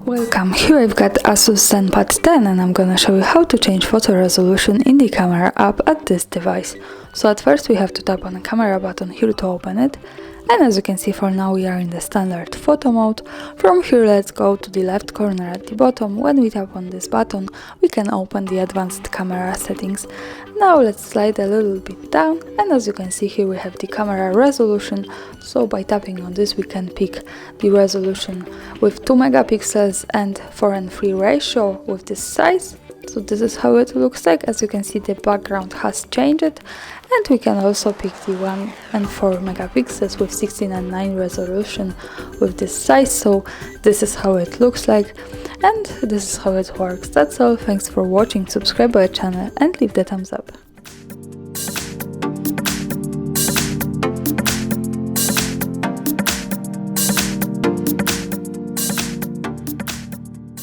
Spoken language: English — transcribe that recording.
Welcome, here I've got ASUS ZenPad 10 and I'm gonna show you how to change photo resolution in the camera app at this device. So at first we have to tap on the camera button here to open it, and as you can see for now we are in the standard photo mode. From here let's go to the left corner at the bottom. When we tap on this button we can open the advanced camera settings. Now let's slide a little bit down, and as you can see here we have the camera resolution. So by tapping on this we can pick the resolution with 2 megapixels and 4:3 ratio with this size. So this is how it looks like. As you can see the background has changed, and we can also pick the 1 and 4 megapixels with 16:9 resolution with this size. So this is how it looks like, and this is how it works. That's all. Thanks for watching. Subscribe to our channel and leave the thumbs up.